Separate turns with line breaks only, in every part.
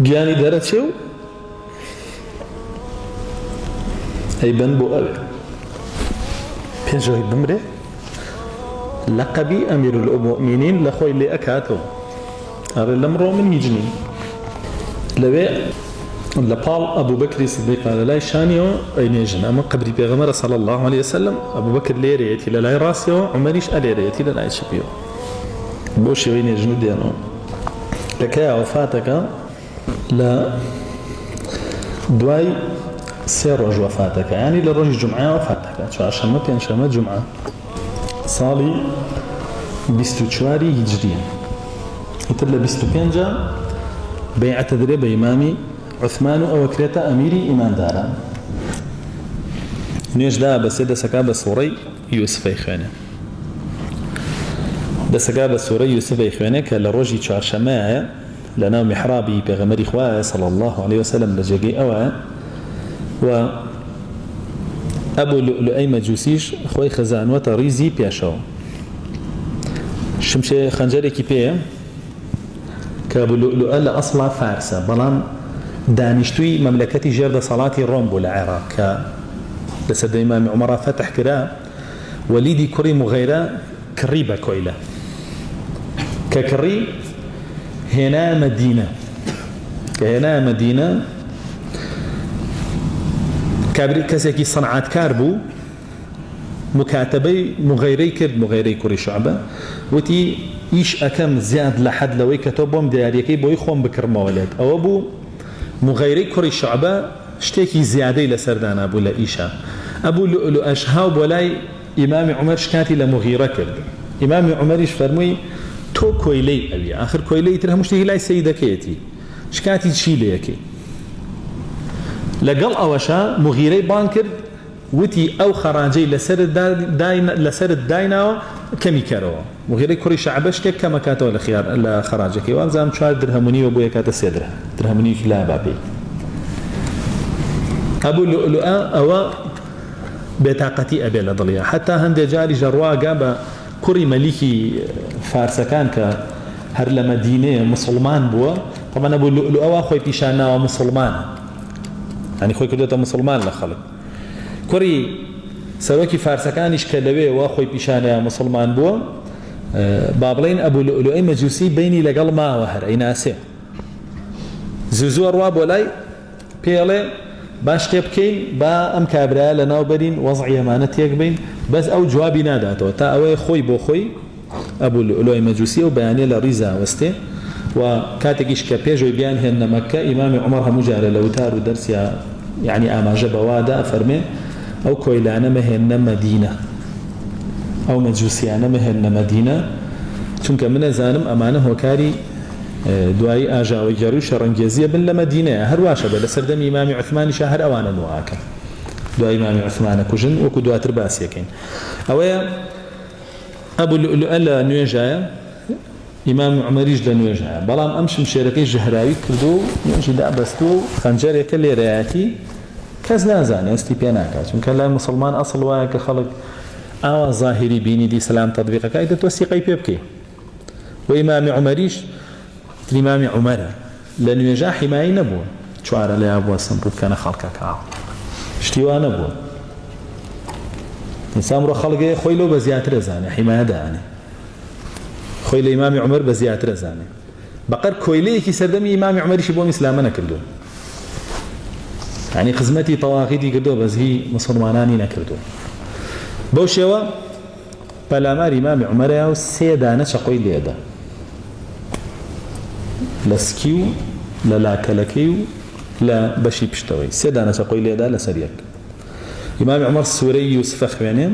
گیانی دەرەچێ و ئەیبەن بۆ ئەوێ پێنجەوەی بمرێ لەقەبی ئەمیرالموئمینین لە خۆی لێ ئەکاتەوە ئەڕێ لەمڕۆ من هیچنی لەوێ لە پاڵ ئەبوو بەکری سیدیق لە لای شانیەوە ئەینێژن ئەمە قبری پێغەمبەر صلی الله عليه وسلم ئەبوو بەکر لێرەیەتی لە لای ڕاستیەوە عومەریش ئەلێرەیەتی لە لای چپیەوە بۆ شێوەی نێژن و دێنەوە لەکەیە وەفاتەکە لە دوای سێ ڕۆژ وەفاتەکە یعنی لە ڕۆژی جومعە وەفاتەکە چوارشەممە پێنجشەممە جومعە ساڵی 24 هیجریە ئیتر لە 25 بەیعەتە درێ بە ئیمامی عوثمان و ئەوە کرێتە ئەمیری ئیمانداران نوێژدا بەسێ دەسەکا بە سوڕەی یوسفەی خوێنێ دەسەکا بە سوڕەی یوسفەی خوێنێ کە لە ڕۆژی چوارشەممەیە لە ناو میحرابی پێغەمبەری خوایە صلی الله عليه وسلم لە جێگەی ئەوە و ئەبوو لؤلؤەی مەجوسیش خۆی خەزانوەتە ڕیزی پێشەوە شمشێ خەنجەرێکی پێیە کە ئەبوو لؤلؤە لە ئەسڵا فارسە بەڵام دانیشتووی مەملەکەتی ژێردەسەڵاتی ڕۆم بوو لە عێراق کە لە سەردەمی ئیمامی عومەڕا فەتح کرا وەلیدی کوڕی مغەیرە کڕی بە کۆیلە کە کڕی هێنا مەدینە کە هێنا مەدینە کابری کەسێکی سەنعاتکار بوو مکاتبەی مغەیرەی کرد مغەیرەی کوڕی شوعبە وتی ئیش ئەەکەم زیاد لە حەد لەوەی کە تۆ بۆم دیاریەکەی بۆی خۆم بکڕمەوە لێت ئەوە بوو مغەیرەی کوڕی شوعبە شتێکی زیادەی لەسەردانا بوو لە ئیشە ئەبوو لؤلؤەش هاو بۆ لای ئیمامی عومەر شکاتی لە مغیرە کرد ئیمامی عومەریش فەرمووی تۆ کۆیلەی ئەوی آخر کۆیلەی تر هەموو شتێکی لای سەیدەکەیەتی شکاتی چی لەیەکەی لەگەڵ ئەوەشە مغیرەی بان کرد وتی ئەو خەراجەی لەسرت دایناوە کەمی کەرەوە مغیرەی کوڕی شوعبە شتێک کەمەکاتەوە لە خەراجەکەی وانزانم 4 درهەمونیوە بۆ یەکاتە 3 درهم درهەمونیوەکی لا بابێ ئەبوو لؤلؤە ئەوە بێتاقەتی ئەبێ لە دڵیا حتا هەندێک جاری ژەڕواگا بە کوڕی مەلیکی فارسەکان کە هەر لە مەدینەیە موسڵمان بووە طبعا ئەبوو لؤلؤەوە خۆی پیشاناوە موسڵمانە ینی خۆی کردوتە موسڵمان لە خەڵک کوڕی سەرۆکی فارسەکانیش کە لەوێەوە خۆی پیشانەیە موسڵمان بووە با بڵێن ئەبوو لؤلؤەی مەجوسی بینی لەگەڵ ماوە هەر ئەیناسێ زوو ڕوا بۆ لای پێڵێ باش شتێ بکەین با ئەم کابرایە لە ناوبەرین وەزعی ئەمانە تێک بین بەس ئەو جوابی ناداتەوە تا ئەوەی خۆی بۆ خۆی ئەبوو لؤلؤەی مەجوسی و بەیانێ لە ڕیزا وەستێ و کاتێکیش کە پێشەوەی بیان هێنە مەککە ئیمامی عومەر هەموو جارە لە وتار و دەرسیا یعنی ئاماژە بەوادا فەرمێ ئەو کۆیلانە مەهێنە مەدینە ئەو مەجوسیانە مەهێنە مەدینە چونکە منە زانم ئەمانە هۆکاری دوایی ئاژاوی گەڕی و شەڕەنگێزیە بن لە مەدینەیە هەرواشە بە لە سەردەمی ئیمامی عوثمانیشە هەر ئەوانە نواکە دوای ئیمامی عوثمانە کوژن وەکو دواتر باسیەکەین ئەوەیە ئەبوو لؤلؤە لە نوێژایە ئیمامی عومەریش لە نوێژایە بەڵام ئەم شمشێرەکەی ژەهراوی کردو و نوێژی دابەست و خەنجەرێکە لێرەیەتی کەس نازانێ ئەستی پێ ناکات چونکە لای موسڵمان ئەسڵ وایە کە خەڵک ئاوا ظاهری بینی دی سەلام تەطبیقەکەی دە تۆ سیقەی پێ بکەی و ئیمامی عومەریش ئیمامی عومەرە لە نوێژا حیمایی نەبووە چوارە لەیا بووە سمڕ بکەنە خەڵکەکە شتیوان نەبووە ئینسان خەڵگەیە خۆی لەو بە زیاترە زانێ حیمایە دەیانێ خۆی لە ئیمامی عومەر بە زیاترە زانێ بەقەر کۆیلەیەکی سەردەمی ئیمامی عومەریشی بۆ ئیسلامە نەکردو یعنی خزمەتی تەواغیدی کردو بەزهی مسلمانانی نەکردو بەو شێوە پەلاماری ئیمامی عومەرەیە و 3 دانە چەقۆی لێدا لە سکی و لە لاکەلەکەی و لە بەشی پشتەوەی 3 دانە چەقۆی لێدا لەسەر یەک ئیمامی عومەر سوورەی یوسفە خوێنێ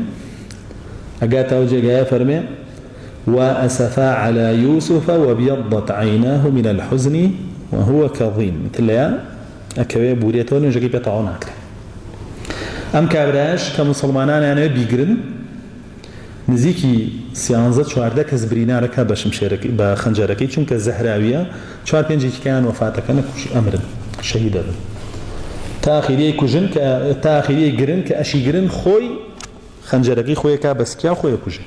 ئەگاتەوە جێگایە فەرمێ وأسفا على يوسف وابيضت عيناه من الحزن وهو كظيم مثل يا أكوي بوريتون يجي بيطعون أكله أم كابراش كمسلمانان يعني بيجرن نزيكي سيانزة شوارده كزبرينا ركا بشمشيرك بخنجركي چونك الزهراوية شوار بينجي كان وفاتك أنا أمر شهيدا تاخيري كوجن تاخيري جرن كأشي جرن خوي خنجركي خوي كابسكيا خوي كوجن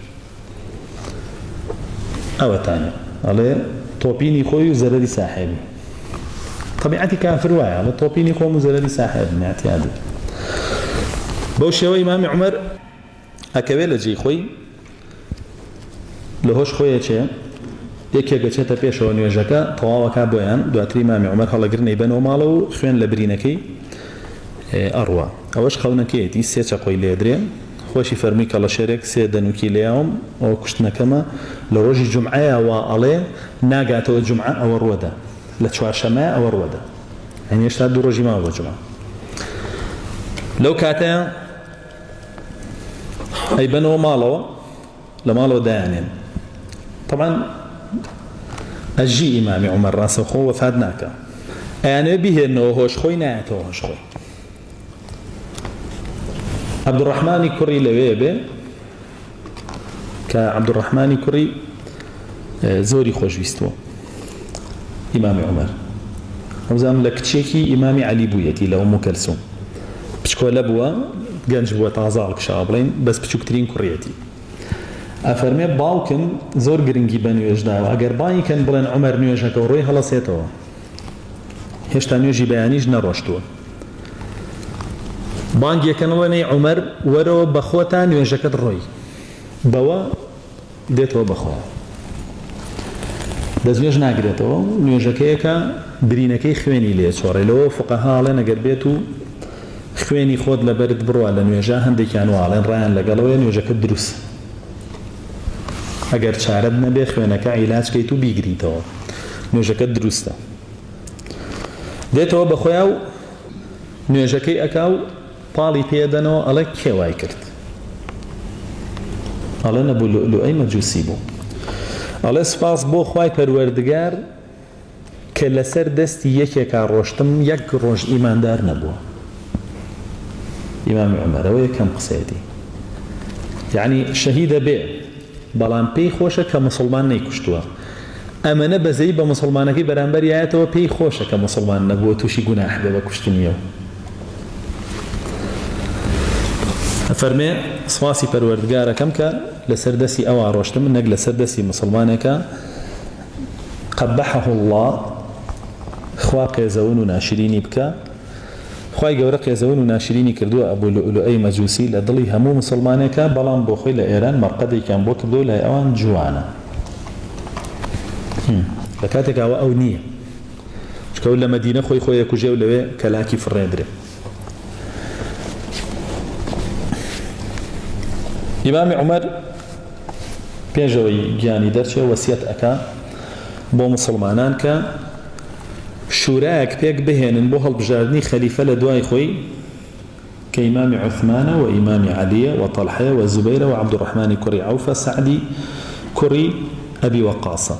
ئەوە تانە ئەڵێ تۆپینی خۆی و زەرەری ساحێبی طبيعتي كافر واعي على طوبيني خو مزلدي ساحر من اعتيادي بوشي إمام عمر أكبر جي خوي لهوش خويا چه یەکێک گەچێتە پێشەوە نوێژەکە تەواوەکە بۆیان دواتری ئیمامی عومەر هەڵەگرنەی بنەوە ماڵە و خوێن لە برینەکەی ئەڕوا ئەوەش خەونەکەیەتی سێ چەقۆی لێدرێ خۆشی فەرمی کە لە شێرێک سێ دەنوکی لێیاوم ئەوە کوشتنەکەمە لە ڕۆژی جومعەیەوە ئەڵێ ناگاتەوە جومعە ئەوە ڕوەدە لە چوارشەمە ئەوە ڕوەدە هەنی هێشتا دوو ڕۆژی ماوە بۆ جومعە لەو کاتەیە ئەی بنەوە ماڵەوە لە ماڵەوە دایانێن طبعا أجي إمام عمر راسه خو وفاد ناكا أنا به إنه هوش خوي نايته هوش خوي عبد الرحمن كري لويبه كعبد الرحمن كري زوري خوش بيستو إمام عمر وزام لك تشيكي إمام علي بويتي لو أم كلثوم بشكل أبوه جنج بوا تازالك شابلين بس بشكترين كريتي أفرمي باوكن زور گرنگی بنوێژدا و ئەگەر بانی کەن بڵێن عومەر نوێژەکە و ڕۆی هەڵەسێتەوە هێشتا نوێژی بەیانیش نەڕۆشتووە بانگیەکەن بڵێنەی عومەر وەرەوە بەخۆتا نوێژەکەت ڕۆی بەوە دێتەوە بەخۆ دەستنوێژ ناگرێتەوە نوێژەکەیەکە برینەکەی خوێنی لێ چۆڕێلەوە فقەهاڵێن ئەگەر بێت و خوێنی خۆت لەبەرت بڕوە لە نوێژە هەندێکیان واڵێن ڕایان لەگەڵەوەی نوێژەکە دروست ئەگەر چارەت نەبێ خوێنەکە عیلاجکەیت و بیگریتەوە نوێژەکە دروستە دێتەوە بەخۆیە و نوێژەکەی ئەکا و پاڵی پێدەنەوە ئەڵێ کێوای کرد ئەڵێ نەبوو لؤلؤەی مەجووسی بوو ئەڵێ سپاس بۆ خوای پەروەردگار کە لەسەر دەستی یەکێکا ڕۆشتم یەک ڕۆژ ئیماندار نەبووە ئیمامی عومەرەوە یەکەم قسەیەتی یعنی شەهیدە بێ بەڵام پێی خۆشە کە مسلمان نەیکوشتووە ئەمەنە بەزەی بە مسلمانەکەی بەرامبەریایەتەوە پێی خۆشە کە مسلمان نەبووە تووشی گوناح بێ بە کوشتنیەوە ئەفەرمێ سواسی پەروەردگارەکەم کە لەسەر دەستی ئەوە ڕۆشتم نەک لەسەر دەستی مسلمانێکە قەبەحەه الله خوا قێزەون و ناشرینی بکە خوای گەورە قێزەون و ناشرینی کردووە ئەبوو لؤلؤەی مەجووسی لە دڵی هەموو مسلمانێکە بەڵام بۆ خۆی لە ئێران مەرقەدێکیان بۆ کردو لای ئەوان جوانە لە کاتێکاوە ئەو نییە چکە لە مەدینە خۆی خۆی کوژێ و لەوێ کەلاکی فڕێدرێ ئیمامی عومەر پێشەوەی گیانی دەرچێ وەسیەت ئەکا بۆ مسلمانان کە شورایەک پێک بهێنن بۆ هەڵبژاردنی خەلیفە لە دوای خۆی کە ئیمامی عوثمانە و ئیمامی عەلیە و طەلحەیە و زوبەیرە و عەبدوڕەحمانی کوڕی عەوفە سەعدی کوڕی ئەبی وەقاسە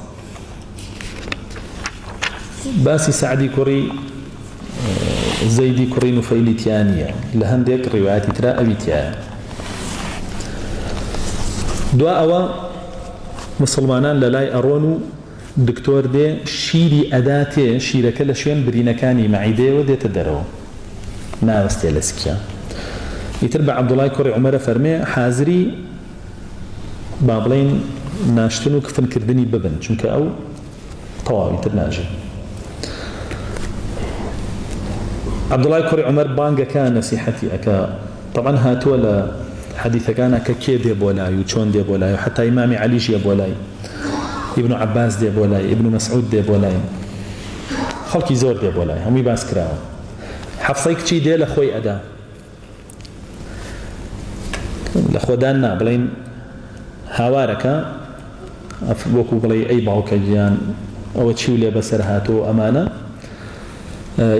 باسی سەعدی کوڕی زەیدی کوڕی نوفەیلی تیانیە لە هەندێک ڕیواەتی ترا ئەوی تایە دوا ئەوە مسلمانان لە لای ئەڕۆن و دکتۆر دێ شیری ئەداتێ شیرەکە لە شوێن برینەکانی مەعیدەیەوە دێتە دەرەوە ناوەستێ لە سکیە ئیتر بە عەبدوڵای کوڕی عومەرە فەرمێ حازری با بڵێن ناشتن و کفنکردنی ببن چونکە ئەو تەواوی تر ناژێ عەبدوڵای کوڕی عومەر بانگەکە نەسیحەتی ئەکا طبعا هاتووە لە حەدیثەکانە کە کێ دێ بۆ لای و چۆن دێ بۆ لای و حتا ئیمامی عەلیش دێ بۆ لای ابن عباس دێ بۆ لای ابن مسعود دێ بۆ لای خەڵکی زۆر دێ بۆ لای هەمووی باس کراوە حەفسەی کچی دێ لە خۆی ئەدا لە خۆدان نا بڵێن هاوارەکە وەکو بڵێ ئەی باوکە گیان ئەوە چی و لێ بەسەر هاتۆ ئەمانە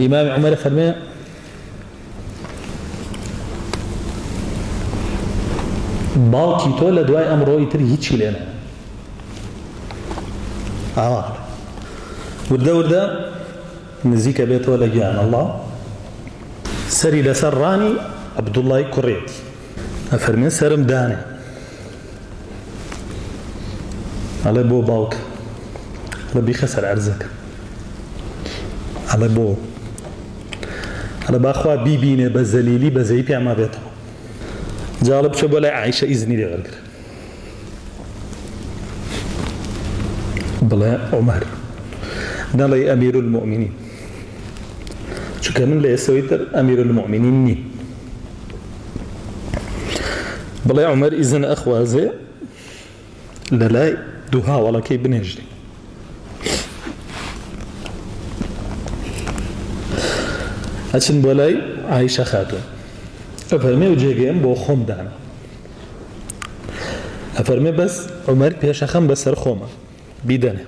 ئیمامی عومەرە فەرمێ باوکی تۆ لە دوای ئەمڕۆی تر هیچی لێ نایە وردە وردە نزیکە بێتەوە لە گیان الله سەری لەسەر ڕانی عەبدوڵای کوڕێتی ئەفەرمێ سەرم دانێ ئەڵێ بۆ باوک ئەڵێ بیخە سەر عەرزەکە ئەڵێ بۆ ئەڵێ باخوا بیبینێ بە زەلیلی بە زەی پیاما بێتەوە جاڵە بچە بۆ لای عایشە ئیزنی لێ وەرگرە بڵێ عومەر نەڵێ ئەمیر المؤمنین چونکە من لە ئێستەوەیتر ئەمیر المؤمنین نیم بڵێ عومەر ئیزن ئەخوازێ لە لای دوو هاوڵەکەی بنێژنی ئەچن بۆ لای عایشە خاتون ئەفەرمێ و جێگەیم بۆ خۆم دانا ئەفەرمێ بەس عومەر پێشەخەم بەسەر خۆمە بیدەنێ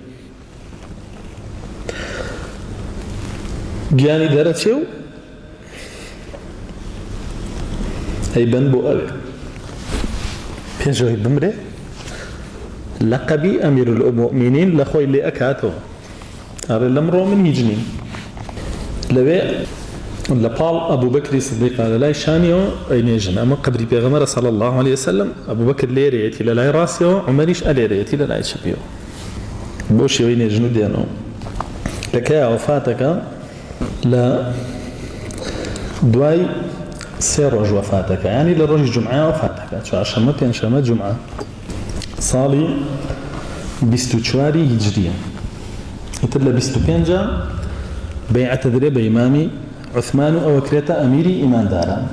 گیانی دەرەچێ و ئەیبەن بۆ ئەوێ پێشەوەی بمرێ لەقەبی ئەمیر المؤمنین لە خۆی لێ ئەکاتەوە ئەڕێ لەمڕۆ من هیچ نیم لەوێ لە پاڵ ئەبوو بەکری سیدیق لە لای شانیەوە ئەینێژن ئەمە قەبری پێغەمبەرە صلی الله عليه وسلم ئەبوو بەکر لێرەیەتی لە لای ڕاستیەوە عومەریش ئەلێرەیەتی لە لای چەپیەوە بۆ شێوەی نێژن و دێنەوە لە کەیە وەفاتەکە لە دوای سێ ڕۆژ وەفاتەکە ینی لە ڕۆژی جومعە وەفاتەکە چوارشەممە پێنجشەممە جومعە ساڵی 24 هیجریە ئیتر لە 25 بەیعەتە درێ بە ئیمامی عوثمان و ئەوە کرێتە ئەمیری ئیمانداران